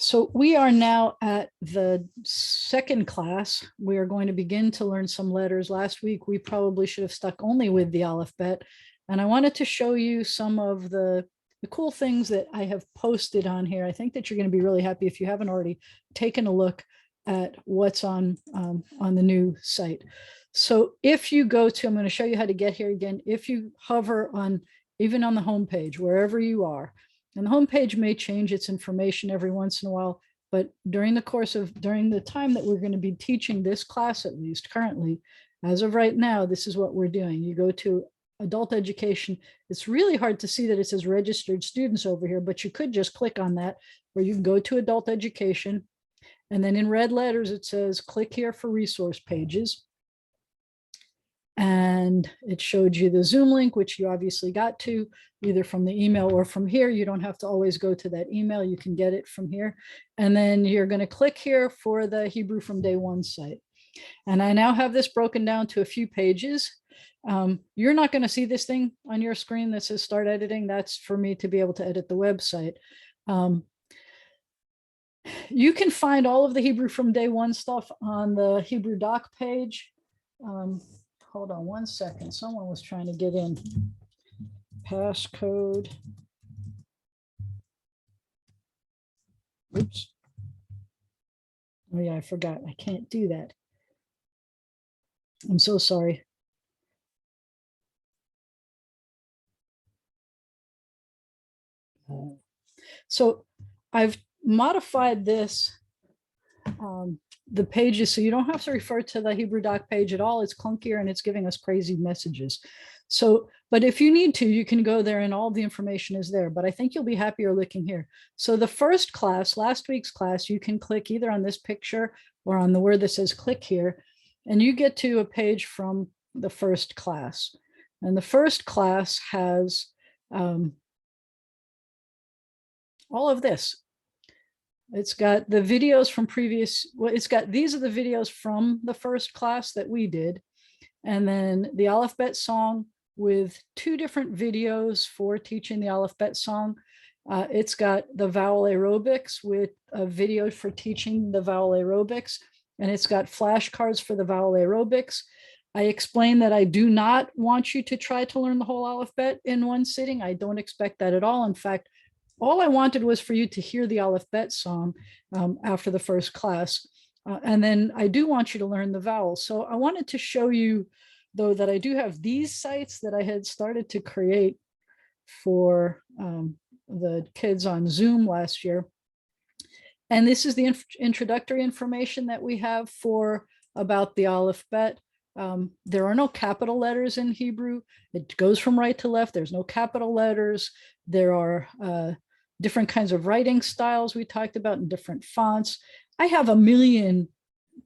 So we are now at the second class. We are going to begin to learn some letters. Last week, we probably should have stuck only with the alphabet. And I wanted to show you some of the cool things that I have posted on here. I think that you're going to be really happy if you haven't already taken a look at what's on the new site. So if you go to, I'm going to show you how to get here again. If you hover on, even on the home page, wherever you are, and the homepage may change its information every once in a while, but during the time that we're going to be teaching this class, at least currently, as of right now, this is what we're doing. You go to adult education. It's really hard to see that it says registered students over here, but you could just click on that, where you can go to adult education. And then in red letters, it says, click here for resource pages. And it showed you the Zoom link, which you obviously got to either from the email or from here. You don't have to always go to that email. You can get it from here. And then you're going to click here for the Hebrew from Day One site. And I now have this broken down to a few pages. You're not going to see this thing on your screen that says start editing. That's for me to be able to edit the website. You can find all of the Hebrew from Day One stuff on the Hebrew doc page. Hold on one second. Someone was trying to get in. Passcode. Oops. Oh yeah, I forgot. I can't do that. I'm so sorry. So I've modified this, the pages, so you don't have to refer to the Hebrew doc page at all. It's clunkier and it's giving us crazy messages. So, but if you need to, you can go there and all the information is there, but I think you'll be happier looking here. So the first class, last week's class, you can click either on this picture or on the word that says click here, and you get to a page from the first class. And the first class has all of this. It's got the videos from previous, well, it's got, these are the videos from the first class that we did. And then the alphabet song with 2 different videos for teaching the alphabet song. It's got the vowel aerobics with a video for teaching the vowel aerobics. And it's got flashcards for the vowel aerobics. I explained that I do not want you to try to learn the whole alphabet in one sitting. I don't expect that at all. In fact, all I wanted was for you to hear the alphabet song after the first class. And then I do want you to learn the vowels. So I wanted to show you, though, that I do have these sites that I had started to create for the kids on Zoom last year. And this is the introductory information that we have for about the alphabet. There are no capital letters in Hebrew. It goes from right to left. There's no capital letters. There are different kinds of writing styles we talked about in different fonts. I have a million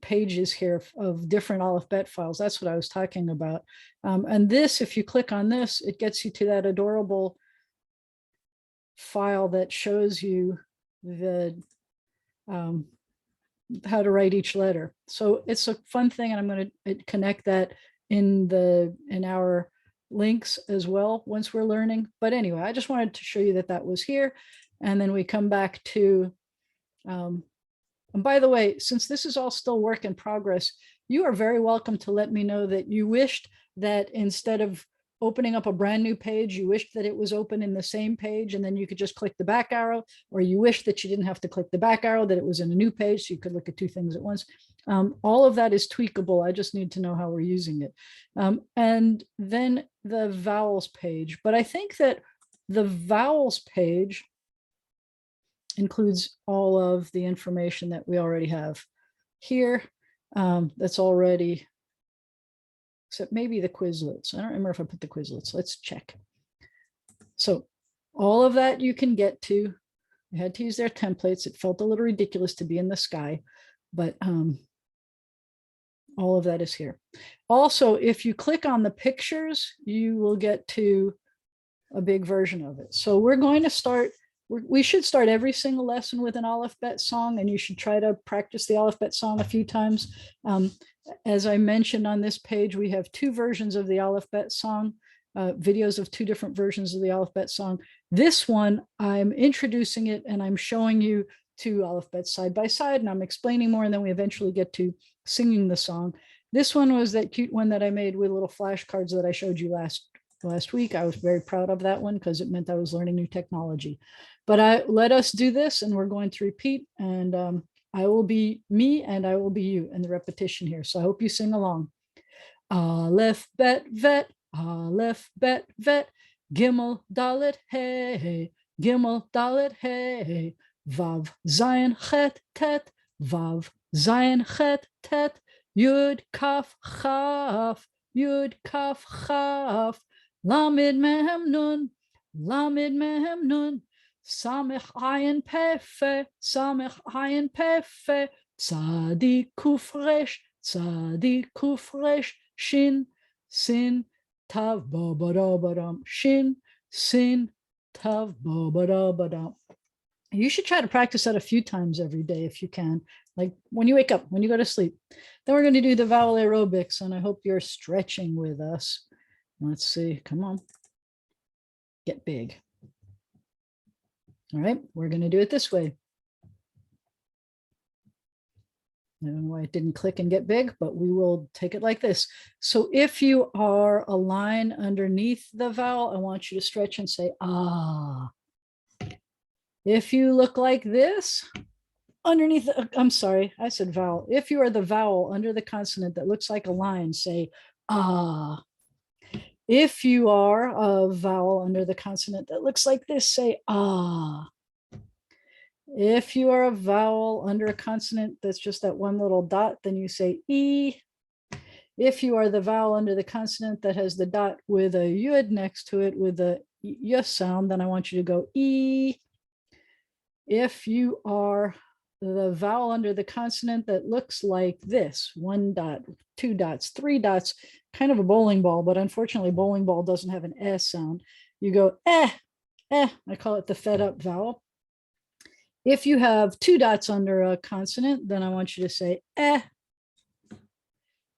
pages here of different alphabet files. That's what I was talking about. And this, if you click on this, it gets you to that adorable file that shows you the how to write each letter. So it's a fun thing, and I'm going to connect that in our links as well once we're learning. But anyway, I just wanted to show you that that was here. And then we come back to, and by the way, since this is all still work in progress, you are very welcome to let me know that you wished that instead of opening up a brand new page, you wished that it was open in the same page and then you could just click the back arrow, or you wish that you didn't have to click the back arrow, that it was in a new page so you could look at 2 things at once. All of that is tweakable. I just need to know how we're using it. And then the vowels page. But I think that the vowels page includes all of the information that we already have here. That's already, except maybe the Quizlets. I don't remember if I put the Quizlets. Let's check. So all of that you can get to. I had to use their templates. It felt a little ridiculous to be in the sky, but all of that is here. Also, if you click on the pictures, you will get to a big version of it. So we're going to start, we should start every single lesson with an alphabet song, and you should try to practice the alphabet song a few times. As I mentioned on this page, we have 2 versions of the alphabet song, videos of 2 different versions of the alphabet song. This one, I'm introducing it and I'm showing you two Aleph bets side by side, and I'm explaining more, and then we eventually get to singing the song. This one was that cute one that I made with little flashcards that I showed you last week. I was very proud of that one because it meant I was learning new technology. But let us do this, and we're going to repeat, and I will be me and I will be you in the repetition here. So I hope you sing along. Aleph bet vet, Aleph bet vet, Gimel dalet hey, Gimel dalet hey, Vav zayin chet tet, Vav zayin chet tet, Yud kaf chaf, Yud kaf chaf, Lamed mehem nun, Lamed mehem nun, Samech ayin pefe, Samech ayin pefe, Tzadi kuf resh, Tzadi kuf resh, Shin, sin, tav, ba, ba, da, ba, dam. Shin, sin, tav, ba, ba, da, ba, dam. You should try to practice that a few times every day if you can, like when you wake up, when you go to sleep. Then we're going to do the vowel aerobics, and I hope you're stretching with us. Let's see. Come on. Get big. All right. We're going to do it this way. I don't know why it didn't click and get big, but we will take it like this. So if you are a line underneath the vowel, I want you to stretch and say, ah. If you look like this, underneath, I'm sorry, I said vowel. If you are the vowel under the consonant that looks like a line, say, ah. If you are a vowel under the consonant that looks like this, say, ah. If you are a vowel under a consonant that's just that one little dot, then you say E. If you are the vowel under the consonant that has the dot with a yud next to it with a y sound, then I want you to go E. If you are the vowel under the consonant that looks like this, one dot, two dots, three dots, kind of a bowling ball, but unfortunately bowling ball doesn't have an S sound. You go eh. I call it the fed up vowel. If you have two dots under a consonant, then I want you to say eh.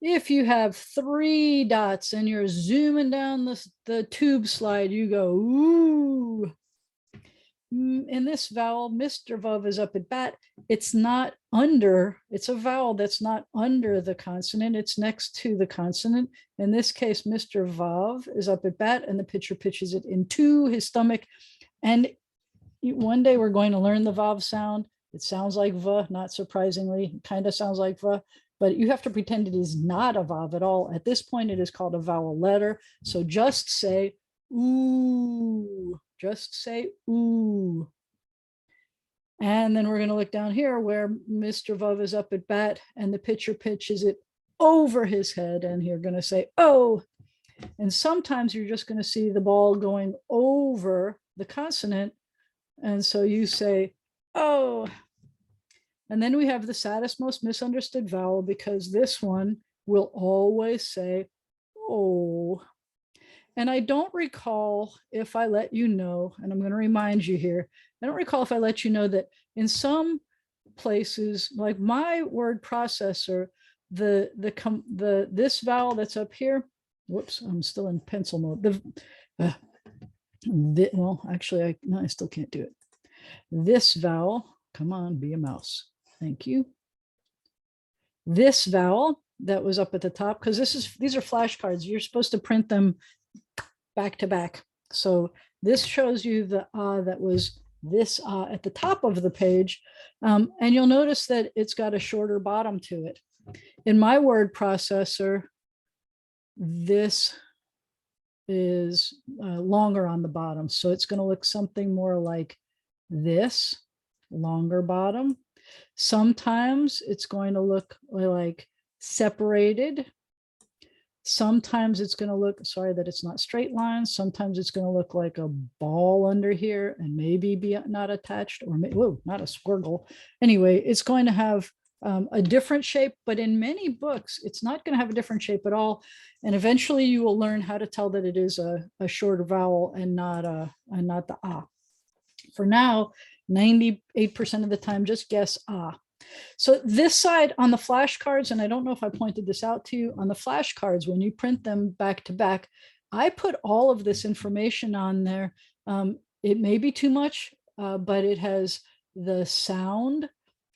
If you have three dots and you're zooming down the tube slide, you go ooh. In this vowel, Mr. Vav is up at bat. It's not under, it's a vowel that's not under the consonant, it's next to the consonant. In this case, Mr. Vav is up at bat and the pitcher pitches it into his stomach. And one day we're going to learn the Vav sound. It sounds like V, not surprisingly, it kind of sounds like V, but you have to pretend it is not a Vav at all. At this point, it is called a vowel letter. So just say ooh, just say ooh. And then we're going to look down here where Mr. Vav is up at bat and the pitcher pitches it over his head, and you're going to say oh. And sometimes you're just going to see the ball going over the consonant. And so you say, oh. And then we have the saddest, most misunderstood vowel, because this one will always say, oh. And I don't recall if I let you know, and I'm going to remind you here, I don't recall if I let you know that in some places, like my word processor, this vowel that's up here, whoops, I'm still in pencil mode. Well, actually, I still can't do it. This vowel, come on, be a mouse. Thank you. This vowel that was up at the top, because these are flashcards. You're supposed to print them back to back. So this shows you the that was this at the top of the page. And you'll notice that it's got a shorter bottom to it. In my word processor, this is longer on the bottom. So it's going to look something more like this, longer bottom. Sometimes it's going to look like separated. Sometimes it's going to look, sorry that it's not straight lines. Sometimes it's going to look like a ball under here and maybe be not attached, or whoa, not a squirgle. Anyway, it's going to have a different shape, but in many books, it's not going to have a different shape at all. And eventually you will learn how to tell that it is a shorter vowel and not the ah. For now, 98% of the time, just guess ah. So this side on the flashcards, and I don't know if I pointed this out to you, on the flashcards, when you print them back to back, I put all of this information on there. It may be too much, but it has the sound.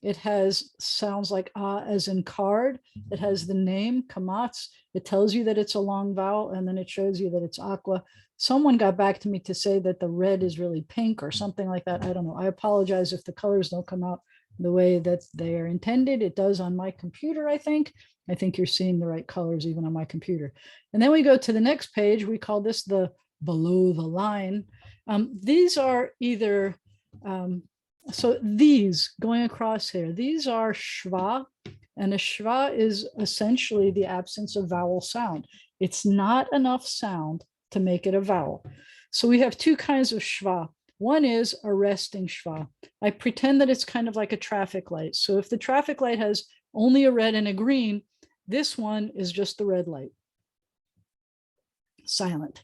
It has sounds like ah as in card. It has the name kamatz. It tells you that it's a long vowel, and then it shows you that it's aqua. Someone got back to me to say that the red is really pink or something like that. I don't know. I apologize if the colors don't come out the way that they are intended. It does on my computer, I think. I think you're seeing the right colors even on my computer. And then we go to the next page. We call this the below the line. These are either, so these going across here, these are shva, and a shva is essentially the absence of vowel sound. It's not enough sound to make it a vowel. So we have two kinds of shva. One is a resting shva. I pretend that it's kind of like a traffic light. So if the traffic light has only a red and a green, this one is just the red light, silent.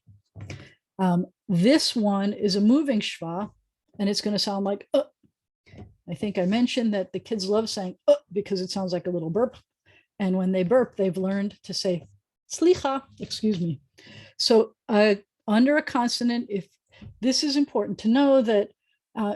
This one is a moving shva, and it's going to sound like I think I mentioned that the kids love saying because it sounds like a little burp. And when they burp, they've learned to say slicha, excuse me. So under a consonant, if this is important to know, that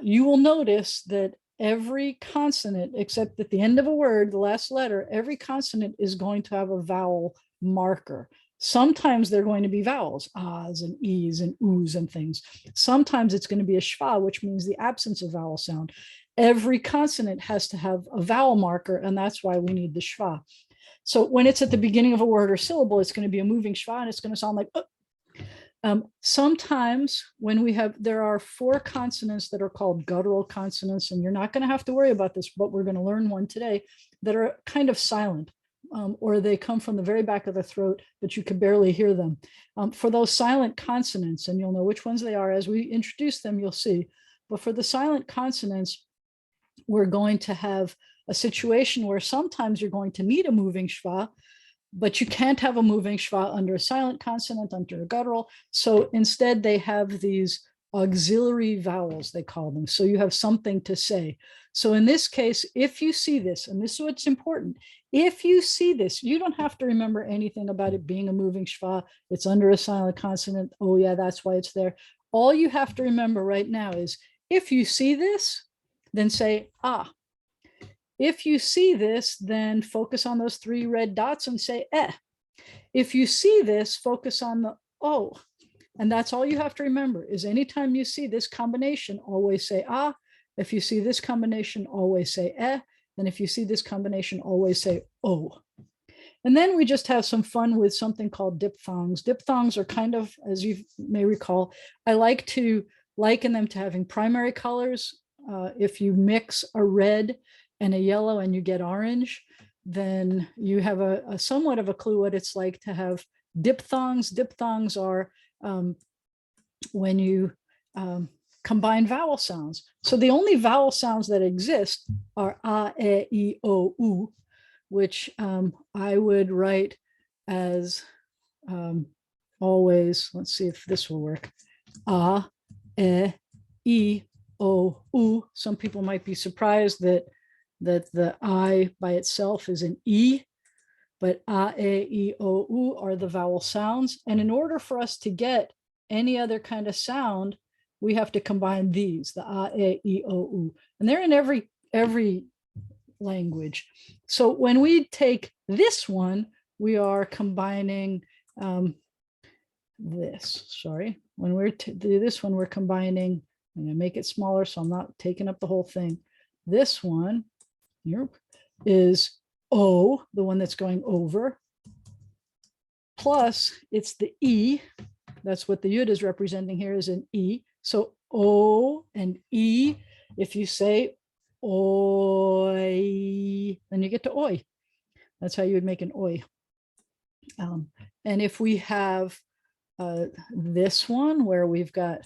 you will notice that every consonant, except at the end of a word, the last letter, every consonant is going to have a vowel marker. Sometimes they're going to be vowels, ahs and e's and oohs and things. Sometimes it's going to be a shva, which means the absence of vowel sound. Every consonant has to have a vowel marker, and that's why we need the shva. So when it's at the beginning of a word or syllable, it's going to be a moving shva, and it's going to sound like sometimes when there are 4 consonants that are called guttural consonants, and you're not going to have to worry about this, but we're going to learn one today, that are kind of silent, or they come from the very back of the throat, but you can barely hear them. For those silent consonants, and you'll know which ones they are as we introduce them, you'll see. But for the silent consonants, we're going to have a situation where sometimes you're going to need a moving shva, but you can't have a moving shva under a silent consonant, under a guttural. So instead they have these auxiliary vowels, they call them. So you have something to say. So in this case, if you see this, and this is what's important, if you see this, you don't have to remember anything about it being a moving shva. It's under a silent consonant. Oh yeah, that's why it's there. All you have to remember right now is, if you see this, then say ah. If you see this, then focus on those 3 red dots and say eh. If you see this, focus on the oh. And that's all you have to remember, is anytime you see this combination, always say ah. If you see this combination, always say eh. And if you see this combination, always say oh. And then we just have some fun with something called diphthongs. Diphthongs are kind of, as you may recall, I like to liken them to having primary colors. If you mix a red and a yellow and you get orange, then you have a somewhat of a clue what it's like to have diphthongs. Diphthongs are when you combine vowel sounds. So the only vowel sounds that exist are a, e, I, o, u, which I would write as always. Let's see if this will work. A, e, o, u. Some people might be surprised that the I by itself is an E, but a, e, o, u are the vowel sounds. And in order for us to get any other kind of sound, we have to combine these, the a, e, o, u. And they're in every language. So when we take this one, we are combining this, sorry. When we're do this one, we're combining, I'm gonna make it smaller so I'm not taking up the whole thing. This one is O, the one that's going over, plus it's the E. That's what the yud is representing here, is an E. So O and E, if you say oi, then you get to oi. That's how you would make an oi. And if we have this one where we've got,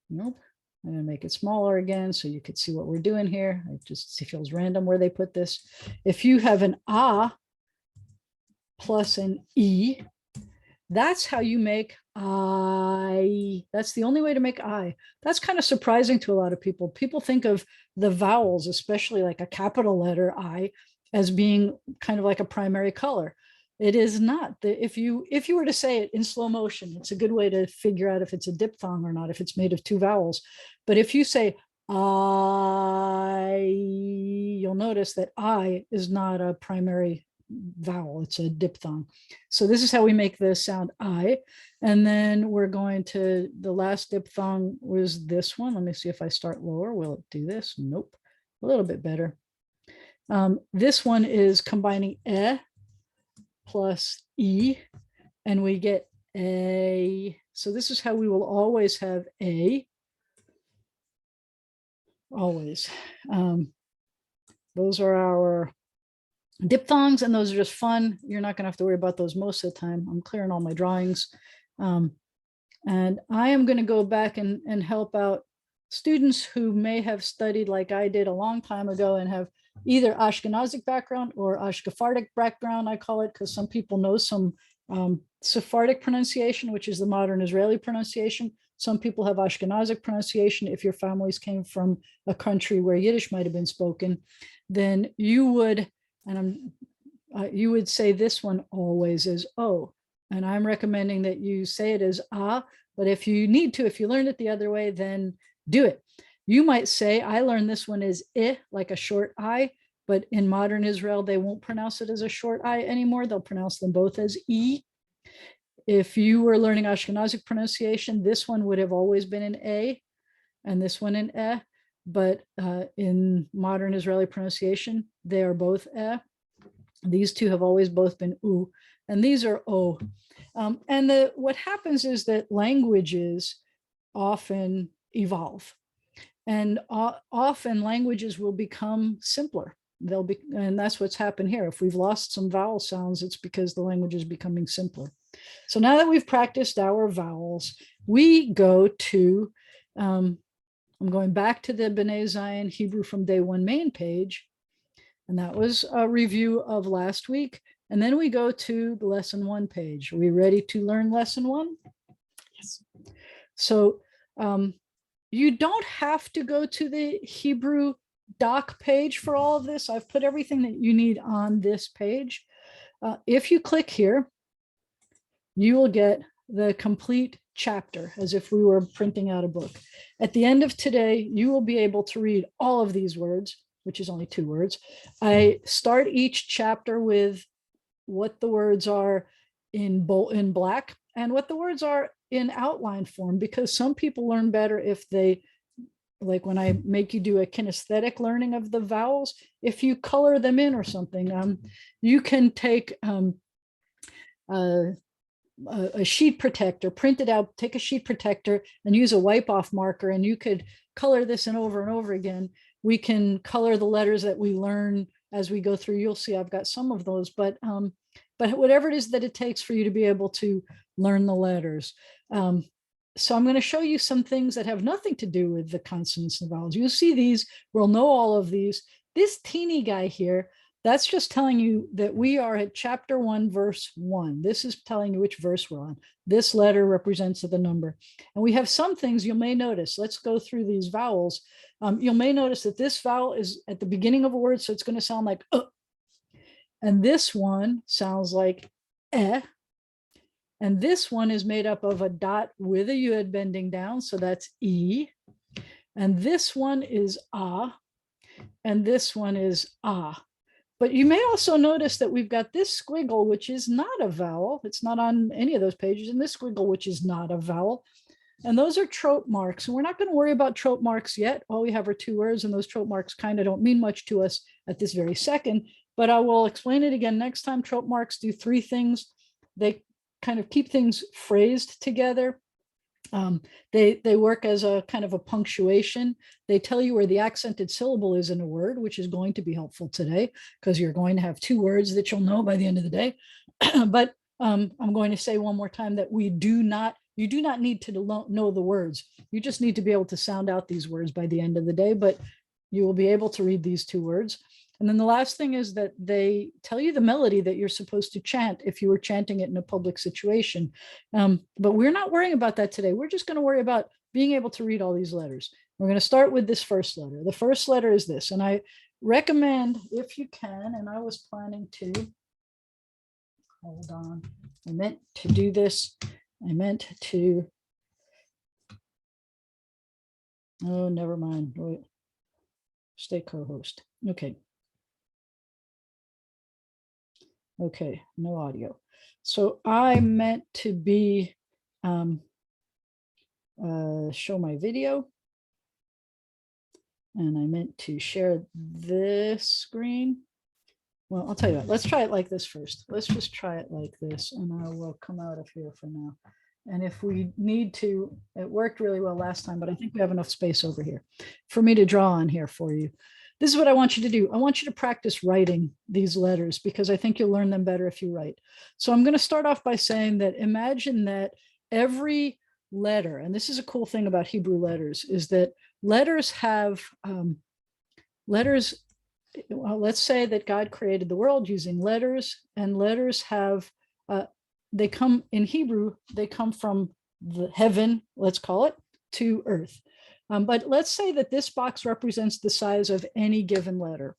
nope, I'm going to make it smaller again so you could see what we're doing here. It just feels random where they put this. If you have an A plus an E, that's how you make I. That's the only way to make I. That's kind of surprising to a lot of people. People think of the vowels, especially like a capital letter I, as being kind of like a primary color. It is not. If you were to say it in slow motion, it's a good way to figure out if it's a diphthong or not, if it's made of 2 vowels. But if you say You'll notice that I is not a primary vowel, it's a diphthong. So this is how we make the sound I. And then we're going to, the last diphthong was this one. Let me see if I start lower. Will it do this? Nope. A little bit better. This one is combining plus E, and we get a. So this is how we will always have a. Always. Those are our diphthongs, and those are just fun. You're not going to have to worry about those most of the time. I'm clearing all my drawings. And I am going to go back and help out students who may have studied like I did a long time ago and have either Ashkenazic background or Ashkephardic background, I call it, because some people know some Sephardic pronunciation, which is the modern Israeli pronunciation. Some people have Ashkenazic pronunciation. If your families came from a country where Yiddish might have been spoken, then you would, and you would say this one always is O. And I'm recommending that you say it as ah, but if you need to, if you learned it the other way, then do it. You might say, I learned this one as I, like a short I, but in modern Israel, they won't pronounce it as a short I anymore. They'll pronounce them both as E. If you were learning Ashkenazic pronunciation, this one would have always been an A and this one an E, but in modern Israeli pronunciation, they are both E. These two have always both been U, and these are O. And what happens is that languages often evolve, and often languages will become simpler. They'll be, and that's what's happened here. If we've lost some vowel sounds, it's because the language is becoming simpler. So now that we've practiced our vowels, we go to, I'm going back to the B'nai Zion Hebrew from Day One main page, and that was a review of last week. And then we go to the lesson one page. Are we ready to learn lesson one? Yes. So you don't have to go to the Hebrew doc page for all of this. I've put everything that you need on this page. If you click here, you will get the complete chapter as if we were printing out a book. At the end of today, you will be able to read all of these words, which is only 2 words. I start each chapter with what the words are in black and what the words are in outline form, because some people learn better if they, like when I make you do a kinesthetic learning of the vowels, if you color them in or something, you can take a sheet protector, print it out, take a sheet protector and use a wipe off marker, and you could color this in over and over again. We can color the letters that we learn as we go through. You'll see I've got some of those, but whatever it is that it takes for you to be able to learn the letters. So I'm going to show you some things that have nothing to do with the consonants and vowels. You'll see these, we'll know all of these. This teeny guy here, that's just telling you that we are at chapter 1, verse 1. This is telling you which verse we're on. This letter represents the number. And we have some things you may notice. Let's go through these vowels. You may notice that this vowel is at the beginning of a word, so it's going to sound like and this one sounds like eh. And this one is made up of a dot with a yud bending down, so that's E. And this one is ah, and this one is ah. But you may also notice that we've got this squiggle, which is not a vowel. It's not on any of those pages, and this squiggle, which is not a vowel. And those are trope marks. And we're not going to worry about trope marks yet. All we have are 2 words, and those trope marks kind of don't mean much to us at this very second. But I will explain it again next time. Trope marks do 3 things. They kind of keep things phrased together. They work as a kind of a punctuation. They tell you where the accented syllable is in a word, which is going to be helpful today because you're going to have 2 words that you'll know by the end of the day. But I'm going to say one more time that you do not need to know the words. You just need to be able to sound out these words by the end of the day, but you will be able to read these 2 words. And then the last thing is that they tell you the melody that you're supposed to chant if you were chanting it in a public situation. But we're not worrying about that today. We're just going to worry about being able to read all these letters. We're going to start with this first letter. The first letter is this, and I recommend, if you can, and I was planning to, hold on, I meant to do this. I meant to Oh, never mind. Wait. Stay co-host. Okay. Okay, no audio. So I meant to be show my video, and I meant to share this screen. Well, I'll tell you what, let's try it like this first. Let's just try it like this, and I will come out of here for now. And if we need to, it worked really well last time, but I think we have enough space over here for me to draw on here for you. This is what I want you to do. I want you to practice writing these letters because I think you'll learn them better if you write. So I'm going to start off by saying that imagine that every letter, and this is a cool thing about Hebrew letters, is that letters have letters. Well, let's say that God created the world using letters, and letters have, they come in Hebrew, they come from the heaven, let's call it, to earth. But let's say that this box represents the size of any given letter.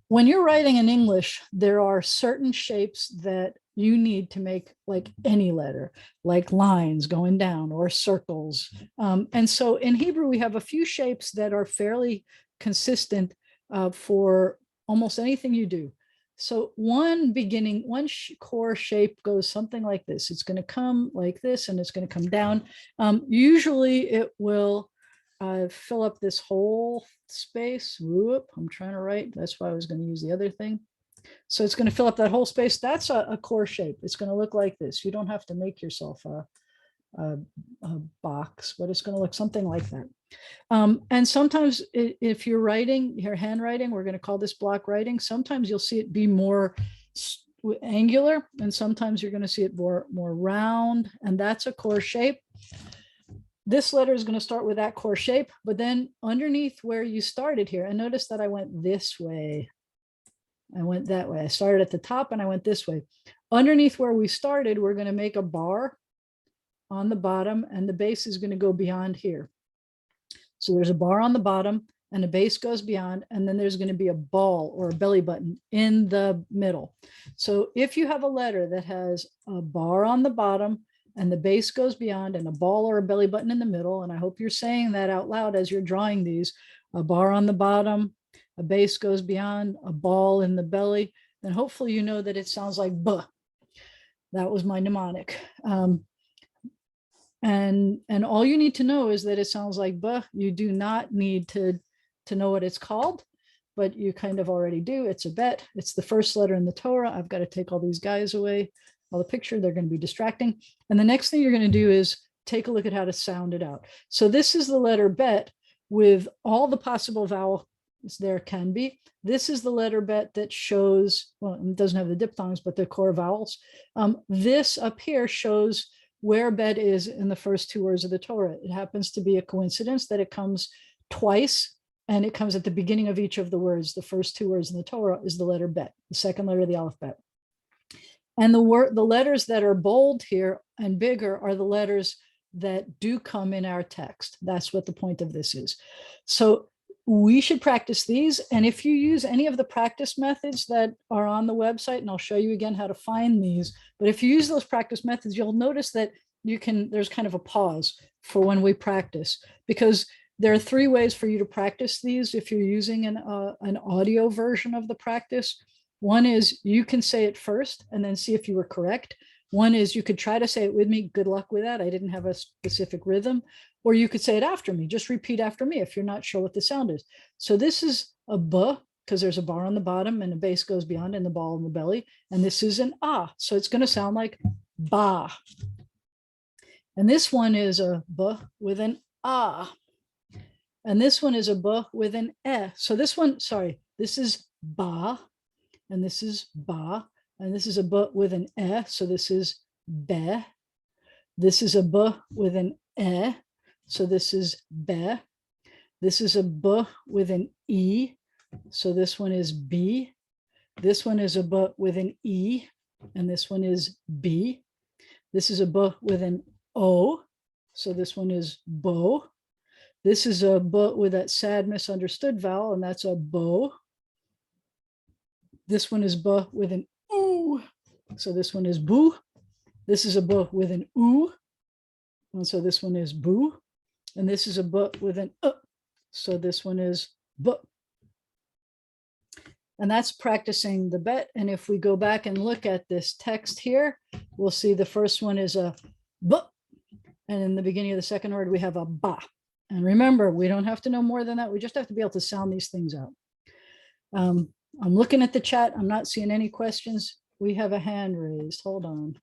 When you're writing in English, there are certain shapes that you need to make like any letter, like lines going down or circles. And so in Hebrew, we have a few shapes that are fairly consistent for almost anything you do. So one core shape goes something like this. It's going to come like this, and it's going to come down. Usually it will fill up this whole space. Whoop, I'm trying to write. That's why I was going to use the other thing. So it's going to fill up that whole space. That's a core shape. It's going to look like this. You don't have to make yourself a box, but it's going to look something like that. And sometimes if you're writing, your handwriting, we're going to call this block writing. Sometimes you'll see it be more angular, and sometimes you're going to see it more round, and that's a core shape. This letter is going to start with that core shape, but then underneath where you started here, and notice that I went this way. I went that way. I started at the top and I went this way. Underneath where we started, we're going to make a bar on the bottom, and the base is going to go beyond here. So there's a bar on the bottom and a base goes beyond, and then there's going to be a ball or a belly button in the middle. So if you have a letter that has a bar on the bottom and the base goes beyond and a ball or a belly button in the middle, and I hope you're saying that out loud as you're drawing these, a bar on the bottom, a base goes beyond, a ball in the belly, then hopefully you know that it sounds like buh. That was my mnemonic. And all you need to know is that it sounds like buh. You do not need to know what it's called, but you kind of already do. It's a bet. It's the first letter in the Torah. I've got to take all these guys away, all the picture. They're going to be distracting. And the next thing you're going to do is take a look at how to sound it out. So this is the letter bet with all the possible vowels there can be. This is the letter bet that shows, well, it doesn't have the diphthongs, but the core vowels. This up here shows where bet is in the first two words of the Torah. It happens to be a coincidence that it comes twice, and it comes at the beginning of each of the words. The first two words in the Torah is the letter bet, the second letter of the Aleph bet. And the letters that are bold here and bigger are the letters that do come in our text. That's what the point of this is. So we should practice these. And if you use any of the practice methods that are on the website, and I'll show you again how to find these, but if you use those practice methods, you'll notice that there's kind of a pause for when we practice, because there are three ways for you to practice these if you're using an audio version of the practice. One is you can say it first and then see if you were correct. One is you could try to say it with me. Good luck with that. I didn't have a specific rhythm. Or you could say it after me. Just repeat after me if you're not sure what the sound is. So this is a buh, because there's a bar on the bottom and the base goes beyond and the ball in the belly. And this is an ah. So it's going to sound like ba. And this one is a buh with an ah. And this one is a buh with an eh. So this one, sorry, this is ba. And this is ba. And this is a buh with an eh. So this is be. This is a buh with an eh. So this is be. This is a buh with an e. So this one is b. This one is a buh with an e. And this one is b. This is a buh with an o. So this one is bo. This is a buh with that sad misunderstood vowel, and that's a bo. This one is buh with an oo. So this one is boo. This is a buh with an oo. And so this one is boo. And this is a but with an so this one is but. And that's practicing the bet. And if we go back and look at this text here, we'll see the first one is a but. And in the beginning of the second word, we have a ba. And remember, we don't have to know more than that. We just have to be able to sound these things out. I'm looking at the chat. I'm not seeing any questions. We have a hand raised. Hold on.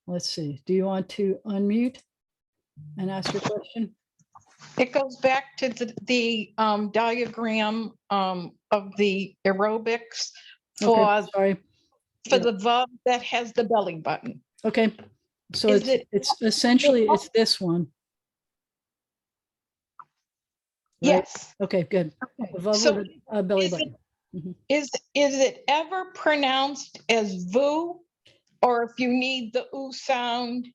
Let's see. Do you want to unmute and ask your question? It goes back to the diagram of the aerobics for, Okay, sorry. for the vav that has the belly button. Okay, so Is it's essentially, it's this one. Right? Yes. Okay, good. Okay. The vav So with a belly is button. Mhm. Is it ever pronounced as vu, or if you need the oo sound,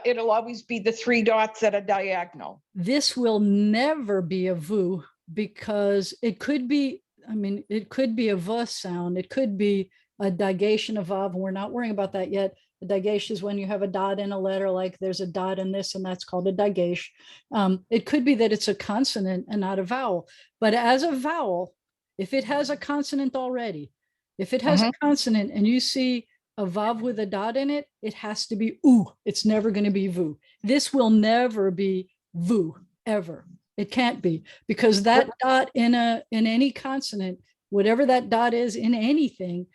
it'll always be the three dots that are diagonal? This will never be a vu because it could be, I mean, it could be a v sound. It could be a digation of vav. We're not worrying about that yet. The digation is when you have a dot in a letter, like there's a dot in this, and that's called a digation. It could be that it's a consonant and not a vowel. But as a vowel, if it has a consonant already, if it has a consonant and you see a vav with a dot in it, it has to be oo. It's never going to be vu. This will never be vu, ever. It can't be, because that dot in any consonant, whatever that dot is in anything,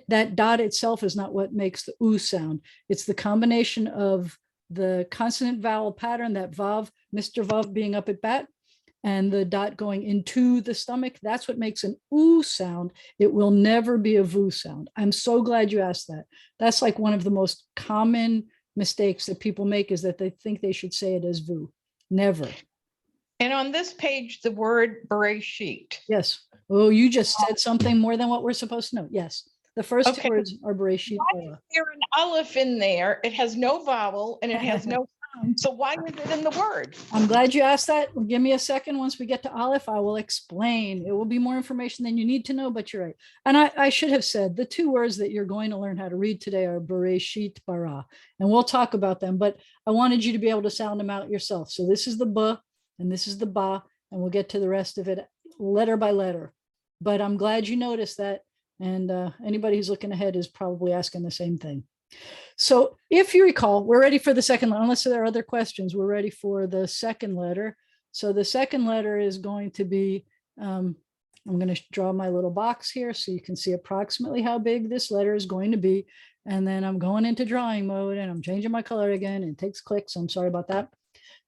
that dot itself is not what makes the oo sound. It's the combination of the consonant vowel pattern, that vav, Mr. Vav being up at bat, and the dot going into the stomach. That's what makes an oo sound. It will never be a vu sound. I'm so glad you asked that. That's like one of the most common mistakes that people make, is that they think they should say it as vu. Never. And on this page, the word bereshit. Yes. Oh, you just said something more than what we're supposed to know. Yes. The first two words are bereshit. Why is there an aleph in there? It has no vowel and it has no sound. So why is it in the word? I'm glad you asked that. Give me a second. Once we get to Aleph, I will explain. It will be more information than you need to know, but you're right. And I should have said the two words that you're going to learn how to read today are bereshit, bara, and we'll talk about them, but I wanted you to be able to sound them out yourself. So this is the b and this is the ba, and we'll get to the rest of it letter by letter. But I'm glad you noticed that. And anybody who's looking ahead is probably asking the same thing. So if you recall, we're ready for the second letter, unless there are other questions, we're ready for the second letter. So the second letter is going to be, I'm going to draw my little box here so you can see approximately how big this letter is going to be. And then I'm going into drawing mode and I'm changing my color again, and it takes clicks. I'm sorry about that.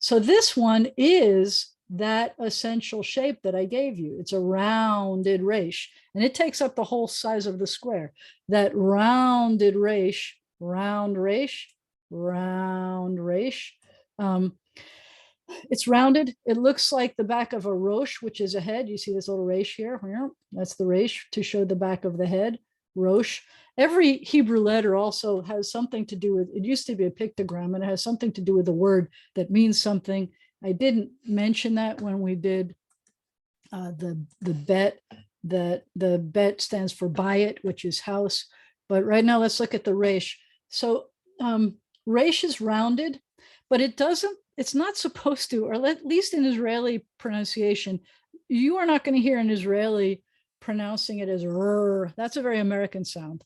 So this one is that essential shape that I gave you. It's a rounded resh, and it takes up the whole size of the square. That rounded resh, round resh, round resh. It's rounded. It looks like the back of a rosh, which is a head. You see this little resh here? That's the resh to show the back of the head, rosh. Every Hebrew letter also has something to do with, it used to be a pictogram, and it has something to do with a word that means something. I didn't mention that when we did the bet, that the bet stands for bayit, which is house. But right now, let's look at the resh. So resh is rounded, but it's not supposed to, or at least in Israeli pronunciation, you are not going to hear an Israeli pronouncing it as rrr. That's a very American sound.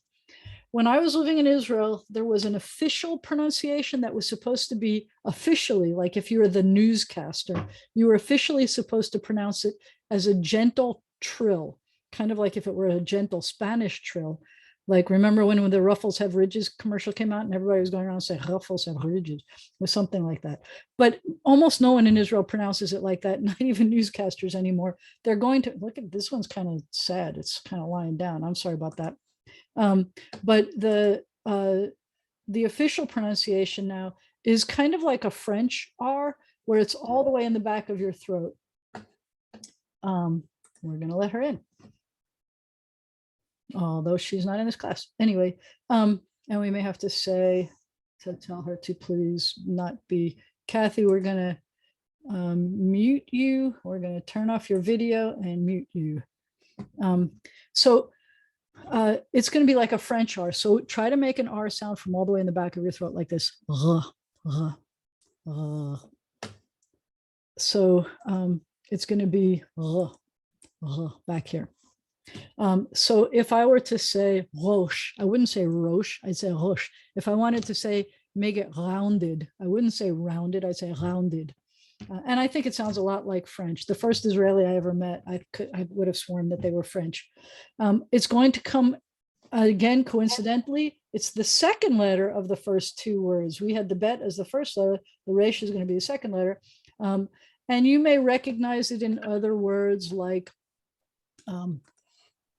When I was living in Israel, there was an official pronunciation that was supposed to be officially, like if you were the newscaster, you were officially supposed to pronounce it as a gentle trill, kind of like if it were a gentle Spanish trill. Like, remember when the Ruffles Have Ridges commercial came out and everybody was going around saying Ruffles Have Ridges, or something like that. But almost no one in Israel pronounces it like that, not even newscasters anymore. They're going to, look at this one's kind of sad. It's kind of lying down. I'm sorry about that. But the official pronunciation now is kind of like a French R, where it's all the way in the back of your throat. We're going to let her in, although she's not in this class. Anyway, and we may have to say, to tell her to please not be, Kathy, we're going to mute you. We're going to turn off your video and mute you. It's going to be like a French R. So try to make an R sound from all the way in the back of your throat like this. So it's going to be back here. So if I were to say Rosh, I wouldn't say Rosh, I'd say Rosh. If I wanted to say make it rounded, I wouldn't say rounded, I'd say rounded. And I think it sounds a lot like French. The first Israeli I ever met, I would have sworn that they were French. It's going to come again, coincidentally, it's the second letter of the first two words. We had the bet as the first letter, the Resh is going to be the second letter. And you may recognize it in other words like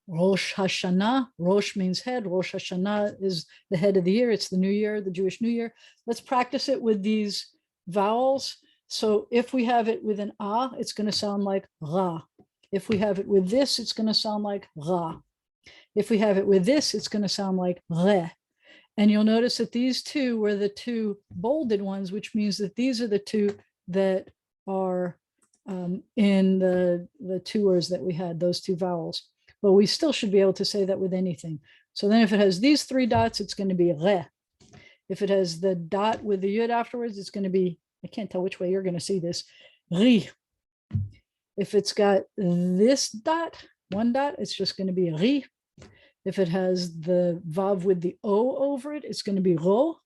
Rosh Hashanah. Rosh means head. Rosh Hashanah is the head of the year. It's the new year, the Jewish New Year. Let's practice it with these vowels. So if we have it with an ah, it's going to sound like ra. If we have it with this, it's going to sound like ra. If we have it with this, it's going to sound like re. And you'll notice that these two were the two bolded ones, which means that these are the two that are in the two words that we had, those two vowels. But we still should be able to say that with anything. So then if it has these three dots, it's going to be re. If it has the dot with the yud afterwards, it's going to be, I can't tell which way you're going to see this, ri. If it's got this dot, one dot, it's just going to be ri. If it has the vav with the o over it, it's going to be ro.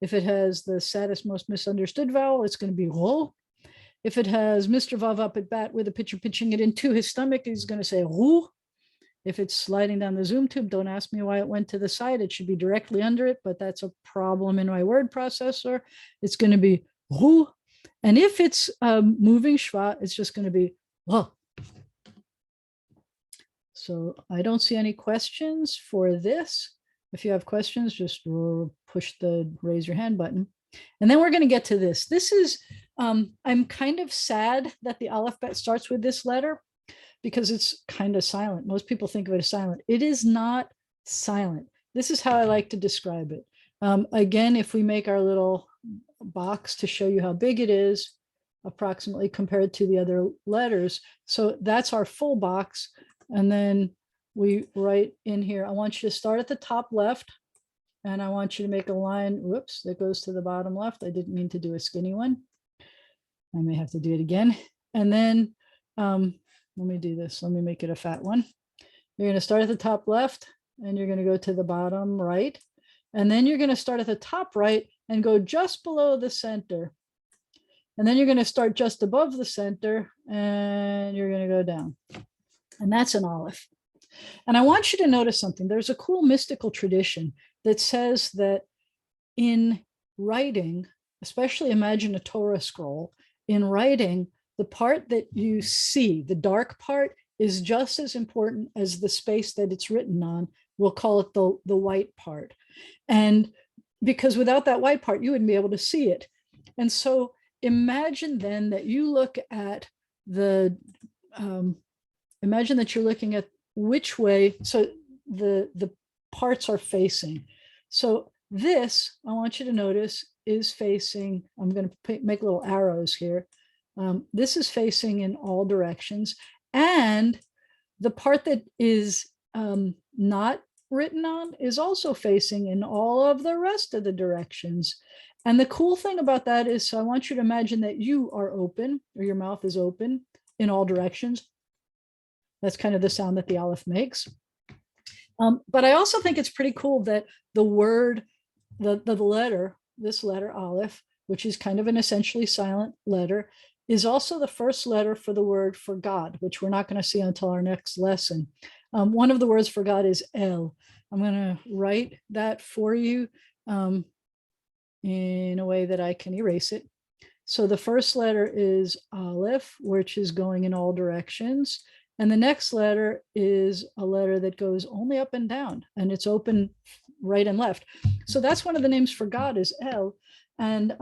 If it has the saddest, most misunderstood vowel, it's going to be ro. If it has Mr. Vav up at bat with a pitcher pitching it into his stomach, he's going to say ru. If it's sliding down the Zoom tube, don't ask me why it went to the side. It should be directly under it, but that's a problem in my word processor. It's going to be ru. And if it's moving shva, it's just going to be ro. So I don't see any questions for this. If you have questions, just push the raise your hand button. And then we're going to get to this. This is, I'm kind of sad that the Aleph bet starts with this letter because it's kind of silent. Most people think of it as silent. It is not silent. This is how I like to describe it. Again, if we make our little box to show you how big it is, approximately compared to the other letters. So that's our full box. And then we write in here, I want you to start at the top left, and I want you to make a line, whoops, that goes to the bottom left. I didn't mean to do a skinny one. I may have to do it again. And then let me do this. Let me make it a fat one. You're going to start at the top left, and you're going to go to the bottom right. And then you're going to start at the top right and go just below the center. And then you're going to start just above the center, and you're going to go down. And that's an Aleph. And I want you to notice something. There's a cool mystical tradition that says that in writing, especially imagine a Torah scroll, in writing, the part that you see, the dark part, is just as important as the space that it's written on. We'll call it the white part. And because without that white part, you wouldn't be able to see it. And so imagine then that you look at the, imagine that you're looking at which way, so the parts are facing. So this, I want you to notice, is facing, I'm going to make little arrows here. This is facing in all directions. And the part that is not written on is also facing in all of the rest of the directions. And the cool thing about that is, so I want you to imagine that you are open, or your mouth is open in all directions. That's kind of the sound that the Aleph makes. But I also think it's pretty cool that the word, the letter, this letter Aleph, which is kind of an essentially silent letter, is also the first letter for the word for God, which we're not going to see until our next lesson. One of the words for God is El. I'm going to write that for you in a way that I can erase it. So the first letter is Aleph, which is going in all directions. And the next letter is a letter that goes only up and down, and it's open right and left. So that's one of the names for God, is El. And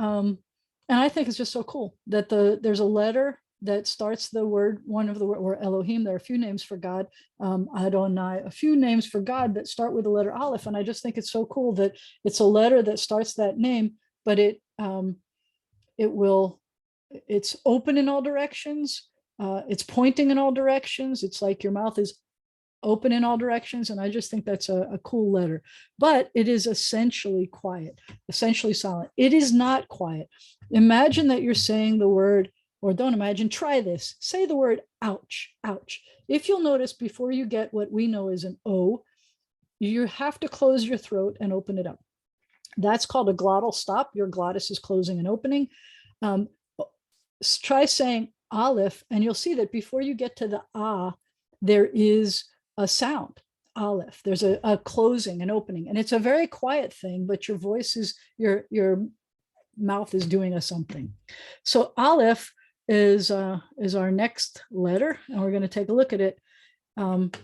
I think it's just so cool that there's a letter that starts the word, one of the word, or Elohim. There are a few names for God, Adonai, a few names for God that start with the letter Aleph. And I just think it's so cool that it's a letter that starts that name, but it's open in all directions. It's pointing in all directions. It's like your mouth is open in all directions. And I just think that's a cool letter, but it is essentially quiet, essentially silent. It is not quiet. Imagine that you're saying the word or don't imagine, try this. Say the word ouch, ouch. If you'll notice, before you get what we know is an O, you have to close your throat and open it up. That's called a glottal stop. Your glottis is closing and opening. Try saying Aleph, and you'll see that before you get to the ah, there is a sound, Aleph. There's a closing and opening, and it's a very quiet thing, but your voice is, your mouth is doing a something. So Aleph is our next letter, and we're going to take a look at it. Don't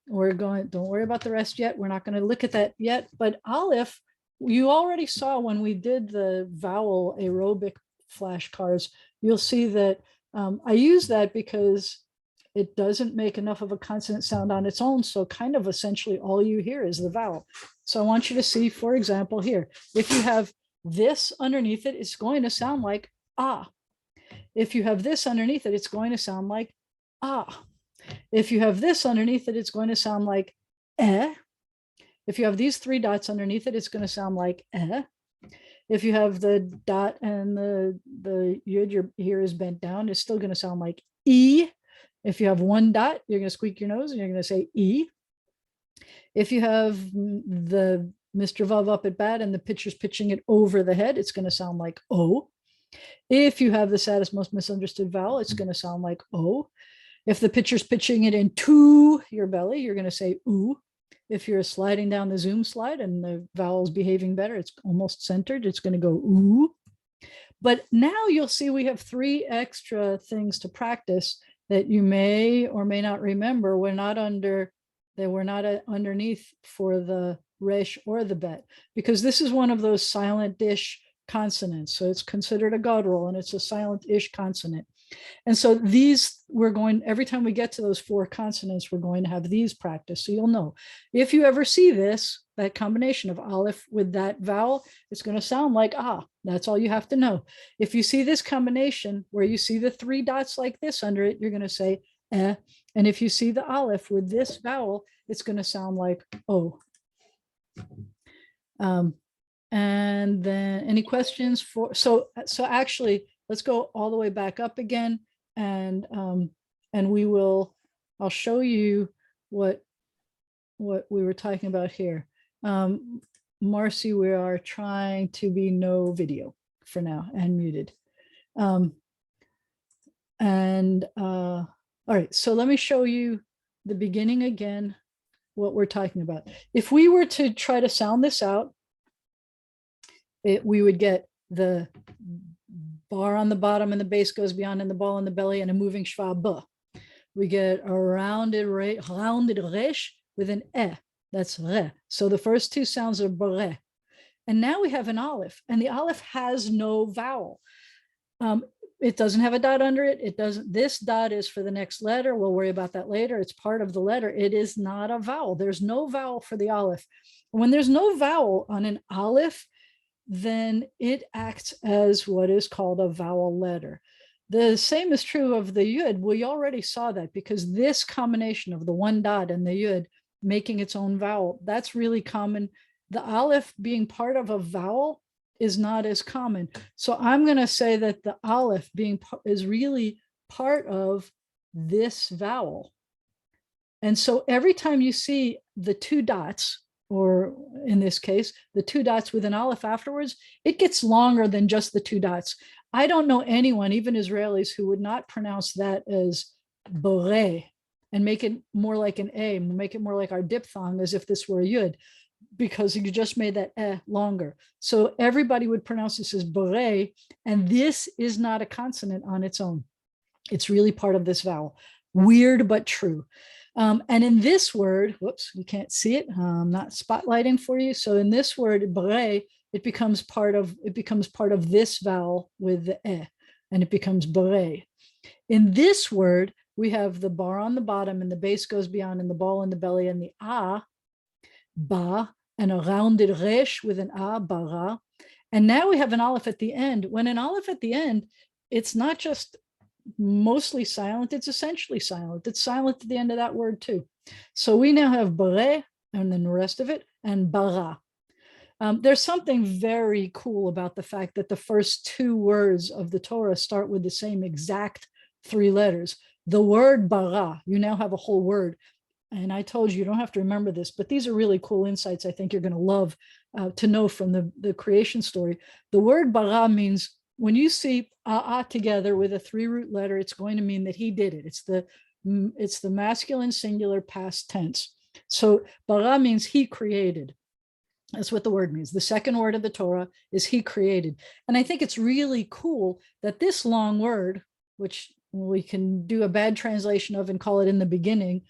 worry about the rest yet. We're not going to look at that yet, but Aleph, you already saw when we did the vowel aerobic flashcards. You'll see that I use that because it doesn't make enough of a consonant sound on its own. So kind of essentially all you hear is the vowel. So I want you to see, for example, here, if you have this underneath it, it's going to sound like ah. If you have this underneath it, it's going to sound like ah. If you have this underneath it, it's going to sound like eh. If you have these three dots underneath it, it's going to sound like eh. If you have the dot and the yud, your ear is bent down, it's still going to sound like e. If you have one dot, you're going to squeak your nose and you're going to say e. If you have the Mr. Vav up at bat and the pitcher's pitching it over the head, it's going to sound like o. If you have the saddest, most misunderstood vowel, it's going to sound like o. If the pitcher's pitching it into your belly, you're going to say oo. If you're sliding down the Zoom slide and the vowel's behaving better, it's almost centered, it's going to go ooh. But now you'll see we have three extra things to practice that you may or may not remember. We're not underneath for the Resh or the Bet, because this is one of those silent-ish consonants. So it's considered a guttural and it's a silent-ish consonant. And so these, every time we get to those four consonants, we're going to have these practice. So you'll know, if you ever see this, that combination of Aleph with that vowel, it's going to sound like ah. That's all you have to know. If you see this combination where you see the three dots like this under it, you're going to say eh. And if you see the Aleph with this vowel, it's going to sound like oh. And then any questions for, so actually, let's go all the way back up again, and I'll show you what we were talking about here. Marcy, we are trying to be no video for now and muted. All right, so let me show you the beginning again, what we're talking about. If we were to try to sound this out, we would get the bar on the bottom and the base goes beyond and the ball in the belly and a moving schwa b. We get a rounded resh with an eh. That's re. So the first two sounds are bere. And now we have an Aleph, and the Aleph has no vowel. It doesn't have a dot under it. It doesn't. This dot is for the next letter. We'll worry about that later. It's part of the letter. It is not a vowel. There's no vowel for the Aleph. When there's no vowel on an Aleph, then it acts as what is called a vowel letter. The same is true of the yud. We already saw that, because this combination of the one dot and the yud making its own vowel, that's really common. The Aleph being part of a vowel is not as common. So I'm going to say that the Aleph is really part of this vowel. And so every time you see the two dots, or in this case, the two dots with an Aleph afterwards, it gets longer than just the two dots. I don't know anyone, even Israelis, who would not pronounce that as bore and make it more like an A, make it more like our diphthong, as if this were a yud, because you just made that eh longer. So everybody would pronounce this as bore, and this is not a consonant on its own. It's really part of this vowel. Weird, but true. And in this word, whoops, you can't see it. I'm not spotlighting for you. So in this word, bore, it becomes part of this vowel with the eh, and it becomes bore. In this word, we have the bar on the bottom and the base goes beyond and the ball in the belly and the ah, ba, and a rounded resh with an ah, bara. And now we have an Aleph at the end. When an Aleph at the end, it's not just mostly silent, it's essentially silent. It's silent at the end of that word too. So we now have bare and then the rest of it and bara. There's something very cool about the fact that the first two words of the Torah start with the same exact three letters. The word bara, you now have a whole word. And I told you, you don't have to remember this, but these are really cool insights I think you're going to love to know from the creation story. The word bara means when you see a together with a three root letter, it's going to mean that he did it. It's the masculine singular past tense. So bara means he created. That's what the word means. The second word of the Torah is he created. And I think it's really cool that this long word, which we can do a bad translation of and call it in the beginning.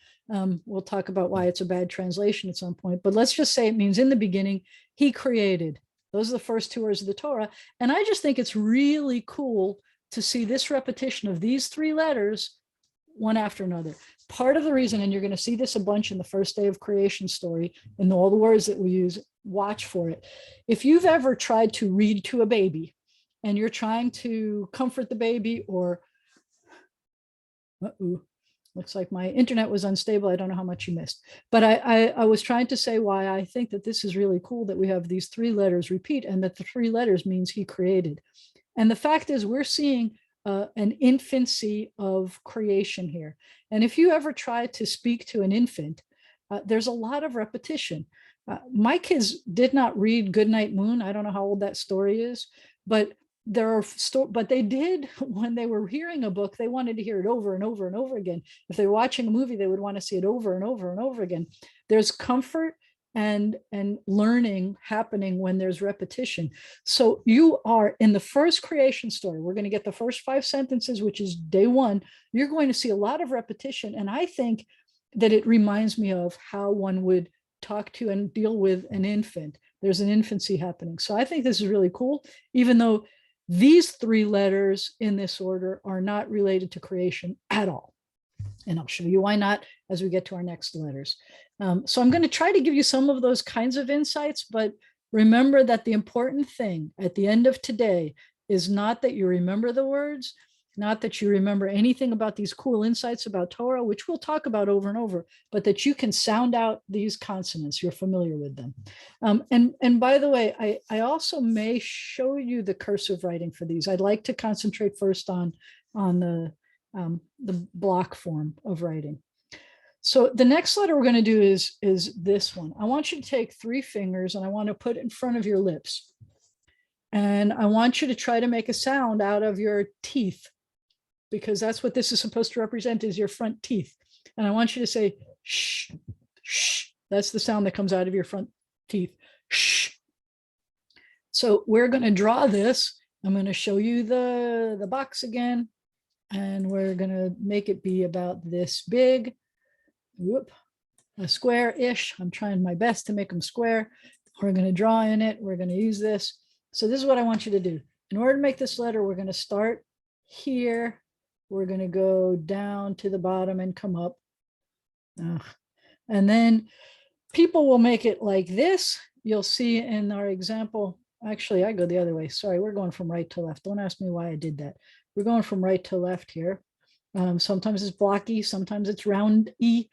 We'll talk about why it's a bad translation at some point, but let's just say it means in the beginning, he created. Those are the first two words of the Torah. And I just think it's really cool to see this repetition of these three letters one after another. Part of the reason, and you're going to see this a bunch in the first day of creation story and all the words that we use, watch for it. If you've ever tried to read to a baby and you're trying to comfort the baby or, looks like my internet was unstable. I don't know how much you missed, but I was trying to say why I think that this is really cool that we have these three letters repeat and that the three letters means he created. And the fact is we're seeing an infancy of creation here. And if you ever try to speak to an infant, there's a lot of repetition. My kids did not read Goodnight Moon. I don't know how old that story is, but but they did when they were hearing a book, they wanted to hear it over and over and over again. If they were watching a movie, they would want to see it over and over and over again. There's comfort and learning happening when there's repetition. So you are in the first creation story. We're going to get the first 5 sentences, which is day one. You're going to see a lot of repetition. And I think that it reminds me of how one would talk to and deal with an infant. There's an infancy happening. So I think this is really cool, even though these three letters in this order are not related to creation at all. And I'll show you why not as we get to our next letters. So I'm going to try to give you some of those kinds of insights, but remember that the important thing at the end of today is not that you remember the words, not that you remember anything about these cool insights about Torah, which we'll talk about over and over, but that you can sound out these consonants. You're familiar with them. And by the way, I also may show you the cursive writing for these. I'd like to concentrate first on the block form of writing. So the next letter we're going to do is this one. I want you to take 3 fingers and I want to put it in front of your lips. And I want you to try to make a sound out of your teeth, because that's what this is supposed to represent, is your front teeth. And I want you to say, shh, shh. That's the sound that comes out of your front teeth. Shh. So we're going to draw this. I'm going to show you the box again. And we're going to make it be about this big. Whoop, a square-ish. I'm trying my best to make them square. We're going to draw in it. We're going to use this. So this is what I want you to do. In order to make this letter, we're going to start here. We're going to go down to the bottom and come up. And then people will make it like this. You'll see in our example. Actually, I go the other way. Sorry, we're going from right to left. Don't ask me why I did that. We're going from right to left here. Sometimes it's blocky, sometimes it's round-y.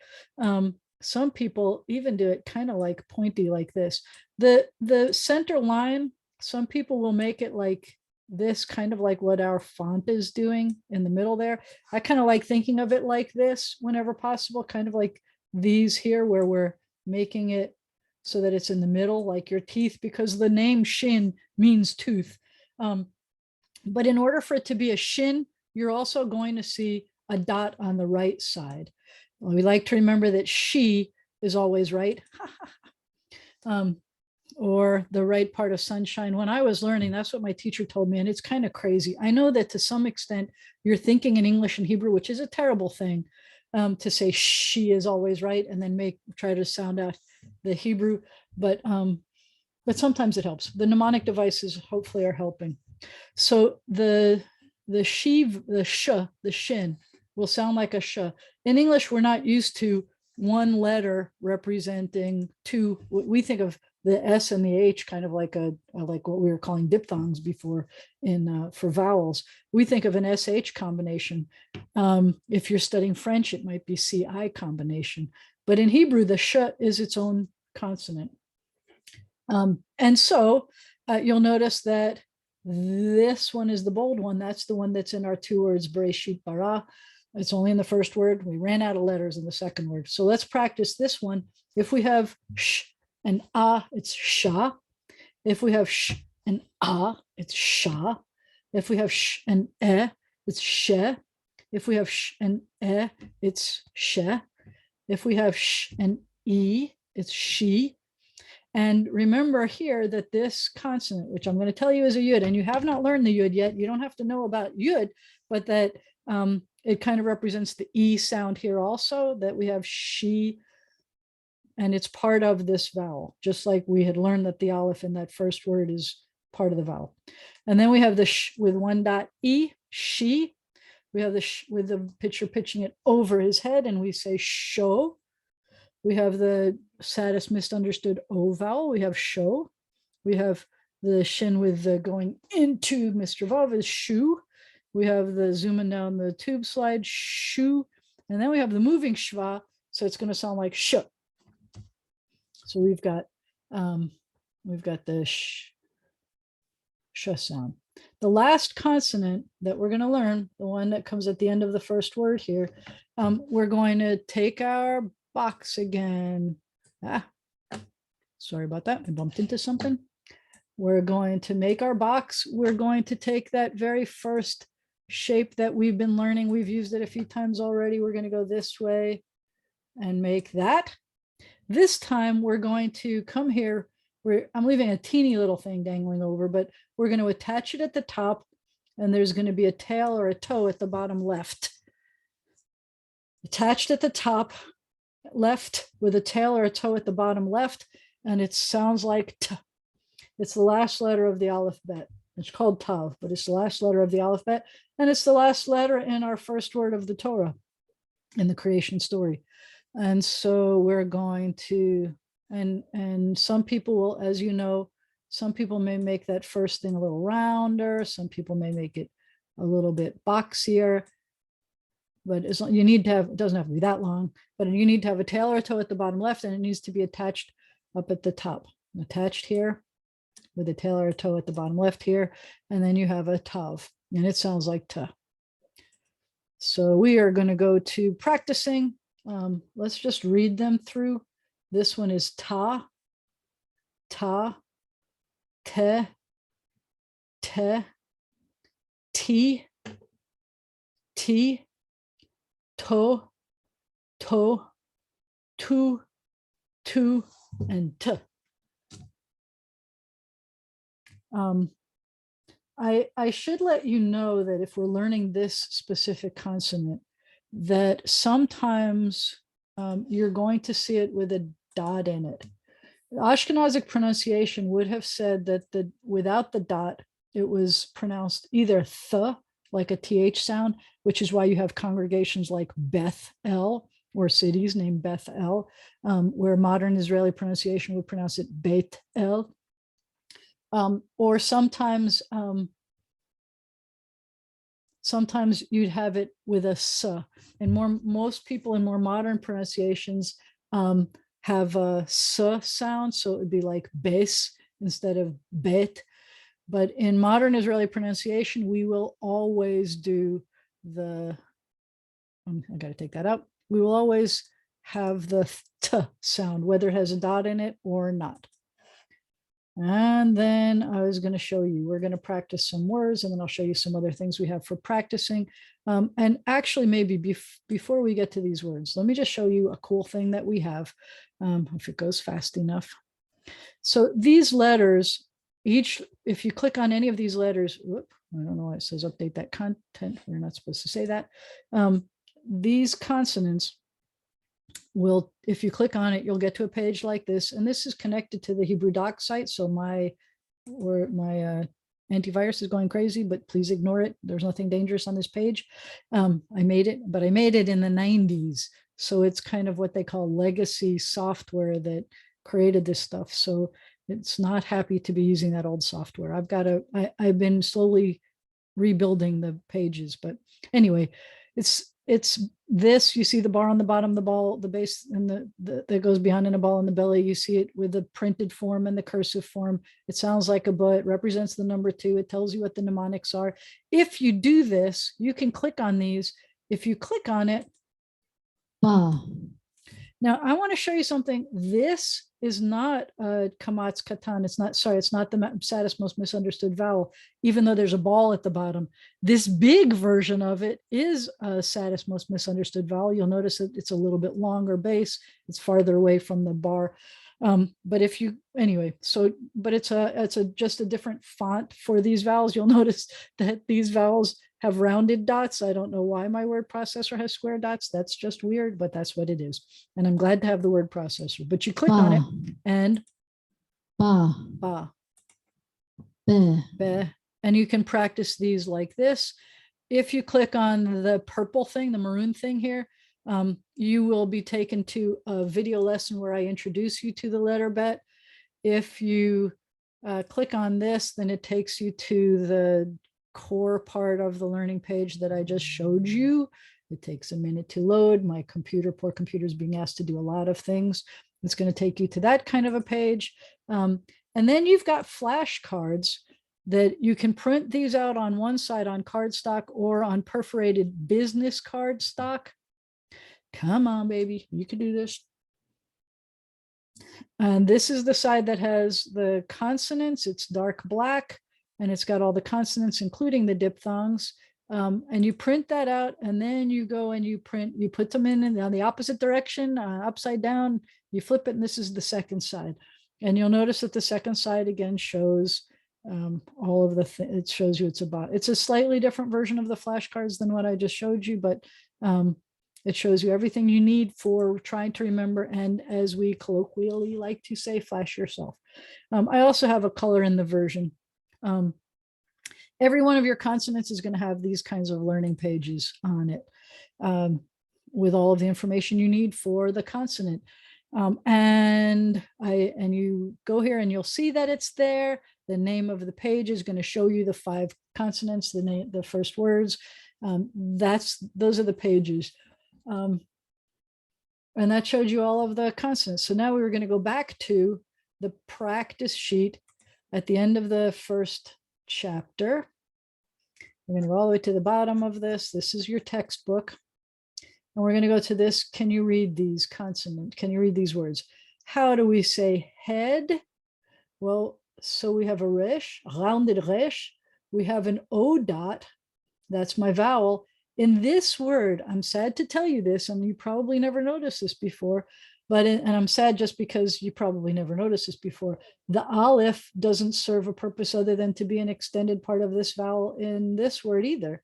Some people even do it kind of like pointy like this. The center line, some people will make it like this, kind of like what our font is doing in the middle there. I kind of like thinking of it like this whenever possible, kind of like these here where we're making it so that it's in the middle, like your teeth, because the name Shin means tooth. But in order for it to be a Shin, you're also going to see a dot on the right side. We like to remember that she is always right. Or the right part of sunshine. When I was learning, that's what my teacher told me. And it's kind of crazy. I know that to some extent you're thinking in English and Hebrew, which is a terrible thing, to say she is always right and then try to sound out the Hebrew. But sometimes it helps. The mnemonic devices hopefully are helping. So the shev, the sh, the shin will sound like a sh. In English, we're not used to one letter representing two. We think of the S and the H kind of like like what we were calling diphthongs before for vowels. We think of an SH combination. If you're studying French, it might be CI combination. But in Hebrew, the sh is its own consonant. And so you'll notice that this one is the bold one. That's the one that's in our two words, Bereshit bara. It's only in the first word. We ran out of letters in the second word. So let's practice this one. If we have sh and ah, it's sha. If we have sh and ah, it's sha. If we have sh and it's she. If we have sh and it's she. If we have sh and e, it's she. And remember here that this consonant, which I'm going to tell you is a yud, and you have not learned the yud yet, you don't have to know about yud, but that it kind of represents the e sound here also, that we have she, and it's part of this vowel, just like we had learned that the aleph in that first word is part of the vowel. And then we have the sh with one dot e, she. We have the sh with the pitcher pitching it over his head, and we say sho. We have the saddest misunderstood O vowel. We have show. We have the shin with the going into Mr. Vav is shu. We have the zooming down the tube slide, shu. And then we have the moving shva. So it's going to sound like sh. So we've got the sh sound. The last consonant that we're going to learn, the one that comes at the end of the first word here, we're going to take our box again. Sorry about that. I bumped into something. We're going to make our box. We're going to take that very first shape that we've been learning. We've used it a few times already. We're going to go this way and make that. This time we're going to come here. I'm leaving a teeny little thing dangling over, but we're going to attach it at the top, and there's going to be a tail or a toe at the bottom left. Attached at the top left with a tail or a toe at the bottom left, and it sounds like t. It's the last letter of the alphabet. It's called tav, but it's the last letter of the alphabet, and it's the last letter in our first word of the Torah in the creation story. And so we're going to, and some people will, as you know, some people may make that first thing a little rounder, some people may make it a little bit boxier, but as long, you need to have, it doesn't have to be that long, but you need to have a tail or a toe at the bottom left, and it needs to be attached up at the top. Attached here with a tail or a toe at the bottom left here, and then you have a tav, and it sounds like ta. So we are going to go to practicing. Let's just read them through. This one is ta, ta, te, te, ti, ti, to, to, tu, tu, and t. I should let you know that if we're learning this specific consonant, that sometimes you're going to see it with a dot in it. Ashkenazic pronunciation would have said that without the dot, it was pronounced either th, like a th sound, which is why you have congregations like Beth El, or cities named Beth El, where modern Israeli pronunciation would pronounce it Beit El. Or sometimes you'd have it with a s, and most people in more modern pronunciations have a s sound, so it would be like bes instead of bet. But in modern Israeli pronunciation, we will always do the, I got to take that out. We will always have the t sound, whether it has a dot in it or not. And then I was going to show you, we're going to practice some words, and then I'll show you some other things we have for practicing. And actually, maybe before we get to these words, let me just show you a cool thing that we have, if it goes fast enough. So these letters, each, if you click on any of these letters, whoop, I don't know why it says update that content. We're not supposed to say that. These consonants will, if you click on it, you'll get to a page like this, and this is connected to the Hebrew Doc site. So my antivirus is going crazy, but please ignore it. There's nothing dangerous on this page. I made it, but I made it in the 90s. So it's kind of what they call legacy software that created this stuff. So it's not happy to be using that old software. I've been slowly rebuilding the pages, but anyway, it's This, you see the bar on the bottom, the ball, the base, and that goes behind in a ball in the belly. You see it with the printed form and the cursive form. It sounds like a but. It represents the number 2. It tells you what the mnemonics are. If you do this, you can click on these. If you click on it, now I want to show you something. This is not a kamatz katan. It's not, sorry, it's not the saddest, most misunderstood vowel, even though there's a ball at the bottom. This big version of it is a saddest, most misunderstood vowel. You'll notice that it's a little bit longer base. It's farther away from the bar. But if you, anyway, so, but it's just a different font for these vowels. You'll notice that these vowels have rounded dots. I don't know why my word processor has square dots. That's just weird, but that's what it is. And I'm glad to have the word processor, but you click on it and ba, be, and you can practice these like this. If you click on the purple thing, the maroon thing here, you will be taken to a video lesson where I introduce you to the letter bet. If you click on this, then it takes you to the core part of the learning page that I just showed you. It takes a minute to load. My computer, poor computer, is being asked to do a lot of things. It's going to take you to that kind of a page. And then you've got flashcards that you can print these out on one side on cardstock or on perforated business cardstock. Come on, baby, you can do this. And this is the side that has the consonants. It's dark black, and it's got all the consonants, including the diphthongs. And you print that out, and then you go and you put them in the opposite direction, upside down, you flip it, and this is the second side. And you'll notice that the second side again shows all of it shows you it's a slightly different version of the flashcards than what I just showed you, but it shows you everything you need for trying to remember, and as we colloquially like to say, flash yourself. I also have a color in the version. Every one of your consonants is going to have these kinds of learning pages on it with all of the information you need for the consonant. And you go here and you'll see that it's there. The name of the page is going to show you the 5 consonants, the first words. Those are the pages. And that showed you all of the consonants. So now we were going to go back to the practice sheet at the end of the first chapter. We're going to go all the way to the bottom of this. This is your textbook. And we're going to go to this. Can you read these consonants? Can you read these words? How do we say head? Well, so we have a resh, rounded resh. We have an O dot. That's my vowel. In this word, I'm sad to tell you this, and you probably never noticed this before, and I'm sad just because you probably never noticed this before. The Aleph doesn't serve a purpose other than to be an extended part of this vowel in this word either.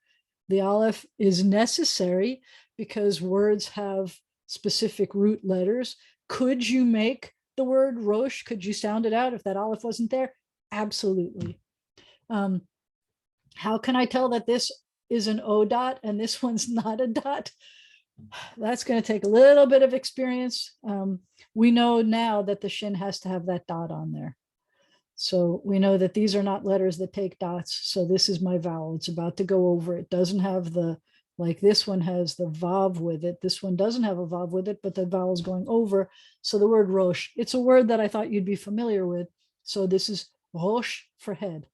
The Aleph is necessary because words have specific root letters. Could you make the word Rosh? Could you sound it out if that Aleph wasn't there? Absolutely. How can I tell that this is an O dot and this one's not a dot? That's going to take a little bit of experience. We know now that the Shin has to have that dot on there. So we know that these are not letters that take dots. So this is my vowel. It's about to go over. It doesn't have the, like this one has the vav with it. This one doesn't have a vav with it, but the vowel's going over. So the word Rosh, it's a word that I thought you'd be familiar with. So this is Rosh for head.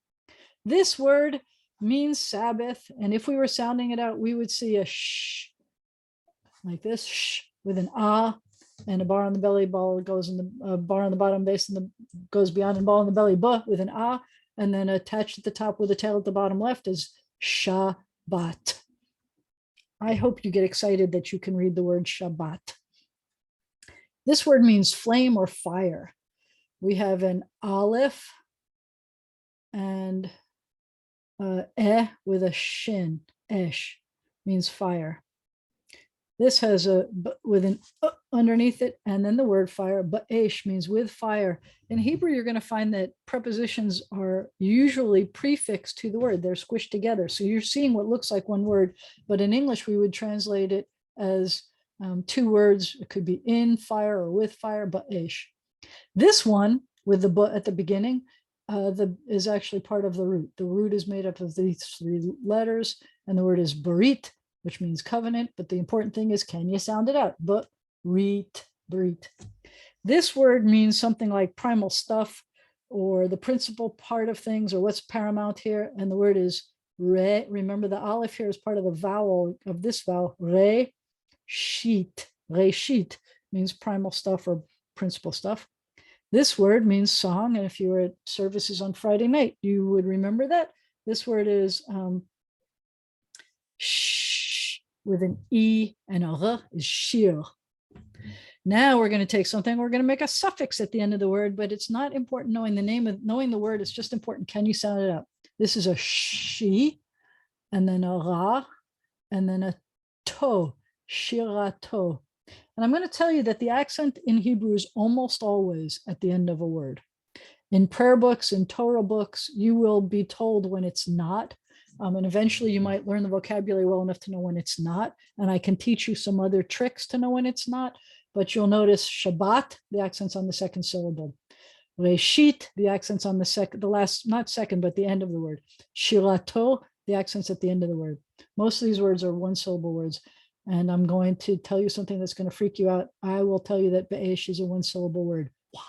This word means Sabbath. And if we were sounding it out, we would see a sh, like this, sh, with an ah, and a bar on the belly, ball goes in the bar on the bottom base and the goes beyond, and ball in the belly, ba, with an ah, and then attached at the top with a tail at the bottom left is Shabbat. I hope you get excited that you can read the word Shabbat. This word means flame or fire. We have an Aleph and with a shin, esh, means fire. This has a with an underneath it, and then the word fire, ba'esh, means with fire. In Hebrew, you're going to find that prepositions are usually prefixed to the word. They're squished together. So you're seeing what looks like one word, but in English, we would translate it as 2 words. It could be in fire or with fire, ba'esh. This one with the ba at the beginning is actually part of the root. The root is made up of these 3 letters, and the word is barit, which means covenant, but the important thing is, can you sound it out? Berit, Brit. This word means something like primal stuff or the principal part of things or what's paramount here. And the word is re. Remember the Aleph here is part of the vowel of this vowel, re, sheet. Re sheet means primal stuff or principal stuff. This word means song. And if you were at services on Friday night, you would remember that. This word is sh with an E and a R is shir. Now we're going to take something, we're going to make a suffix at the end of the word, but it's not important knowing the name of, knowing the word, it's just important. Can you sound it out? This is a she, and then a ra, and then a to, shirato. And I'm going to tell you that the accent in Hebrew is almost always at the end of a word. In prayer books, in Torah books, you will be told when it's not. And eventually you might learn the vocabulary well enough to know when it's not. And I can teach you some other tricks to know when it's not. But you'll notice Shabbat, the accent's on the second syllable. Reshit, the accent's on the second, the last, not second, but the end of the word. Shirato, the accent's at the end of the word. Most of these words are one syllable words. And I'm going to tell you something that's going to freak you out. I will tell you that Be'esh is a one syllable word. What?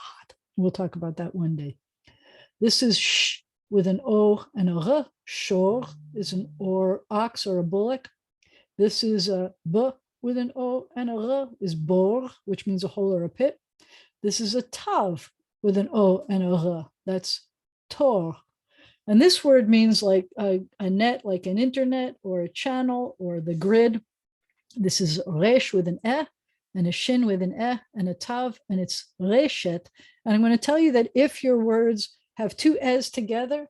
We'll talk about that one day. This is sh with an O and a R. Shor is an or ox or a bullock. This is a B with an O and a R is bor, which means a hole or a pit. This is a tav with an O and a R. That's tor. And this word means like a net, like an internet or a channel or the grid. This is resh with an e and a shin with an e and a tav, and it's reshet. And I'm going to tell you that if your words have two es together,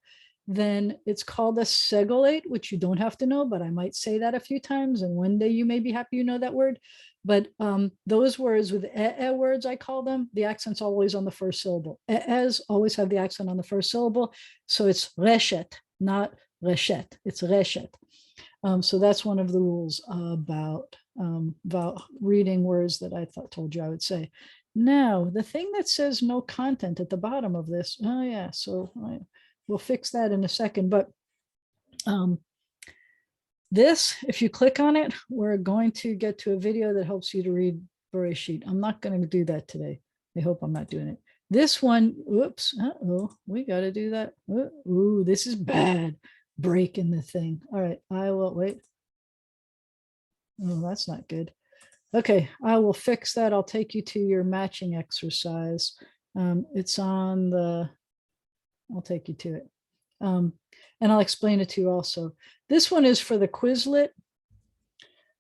then it's called a segolate, which you don't have to know, but I might say that a few times. And one day you may be happy you know that word. But those words with words, I call them, the accent's always on the first syllable. Es always have the accent on the first syllable. So it's reshet, not reshet. It's reshet. So that's one of the rules about reading words that I told you I would say. Now, the thing that says no content at the bottom of this, oh yeah, so we'll fix that in a second. But this, if you click on it, we're going to get to a video that helps you to read Bereshit. I'm not going to do that today. I hope I'm not doing it. This one, whoops, we got to do that. Ooh, this is bad. Breaking the thing. All right, I will wait. Oh, that's not good. Okay, I will fix that. I'll take you to your matching exercise. It's on the, I'll take you to it. And I'll explain it to you also. This one is for the Quizlet.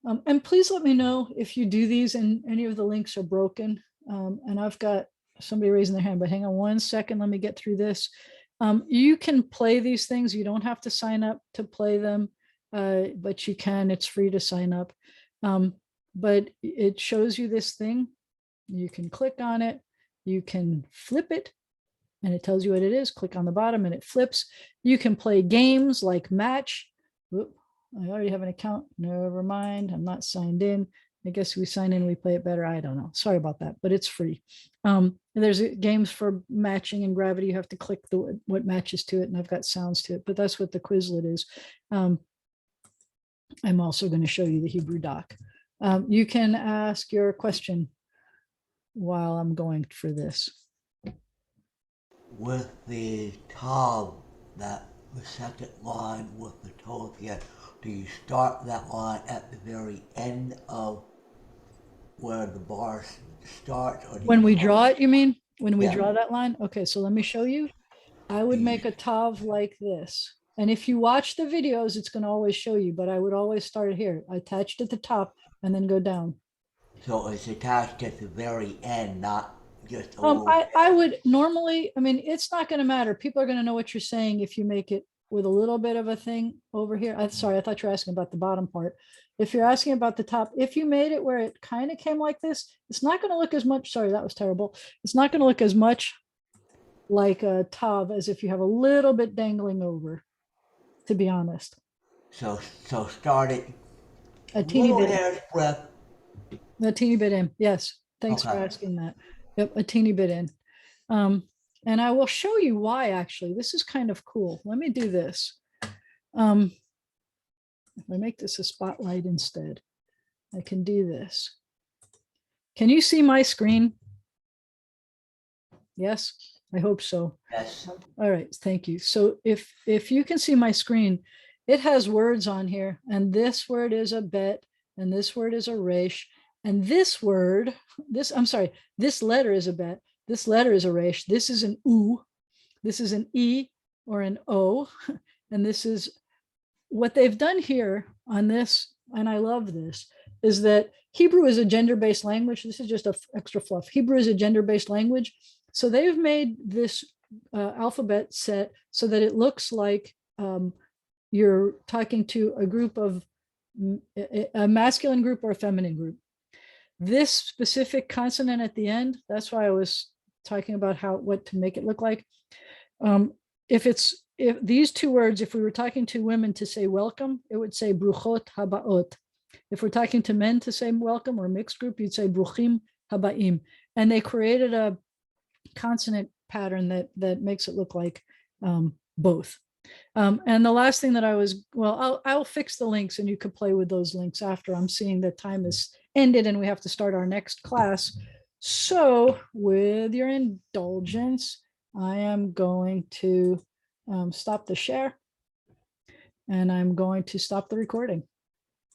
And please let me know if you do these and any of the links are broken. And I've got somebody raising their hand, but hang on one second. Let me get through this. You can play these things. You don't have to sign up to play them, but you can. It's free to sign up. But it shows you this thing. You can click on it. You can flip it, and it tells you what it is. Click on the bottom, and it flips. You can play games like Match. Whoop, I already have an account. Never mind. I'm not signed in. I guess we sign in, we play it better. I don't know. Sorry about that, but it's free. There's games for matching and gravity. You have to click what matches to it, and I've got sounds to it, but that's what the Quizlet is. I'm also going to show you the Hebrew doc. You can ask your question while I'm going for this. With the Tav, that the second line with the Tothia, do you start that line at the very end of where the bar starts? Or When we draw it, you mean? When we Yeah. draw that line? Okay, so let me show you. I would make a tav like this. And if you watch the videos, it's going to always show you, but I would always start here. Attached at the top and then go down. So it's attached at the very end, not just a I would normally, I mean, it's not going to matter. People are going to know what you're saying if you make it with a little bit of a thing over here. Sorry, I thought you were asking about the bottom part. If you're asking about the top, if you made it where it kind of came like this, it's not going to look as much. Sorry, that was terrible. It's not going to look as much like a tav as if you have a little bit dangling over, to be honest. So start it A teeny bit, hair's breadth. a teeny bit in. Yes. Thanks for Okay. asking that. Yep, a teeny bit in. And I will show you why, actually. This is kind of cool. Let me do this. If I make this a spotlight instead, I can do this. Can you see my screen? Yes, I hope so. Yes. All right, thank you. So if you can see my screen, it has words on here, and this word is a bet, and this word is a resh, and this word, I'm sorry, this letter is a bet, this letter is a resh, this is an u, this is an e or an o, and this is what they've done here on this, and I love this, is that Hebrew is a gender-based language. This is just a extra fluff. Hebrew is a gender-based language. So they've made this alphabet set so that it looks like you're talking to a group of a masculine group or a feminine group. This specific consonant at the end, that's why I was talking about what to make it look like. If these two words, if we were talking to women to say welcome, it would say bruchot habaot. If we're talking to men to say welcome or mixed group, you'd say bruchim habaim. And they created a consonant pattern that makes it look like both. And the last thing that I'll fix the links, and you could play with those links after. I'm seeing that time is ended and we have to start our next class. So with your indulgence, I am going to stop the share, and I'm going to stop the recording.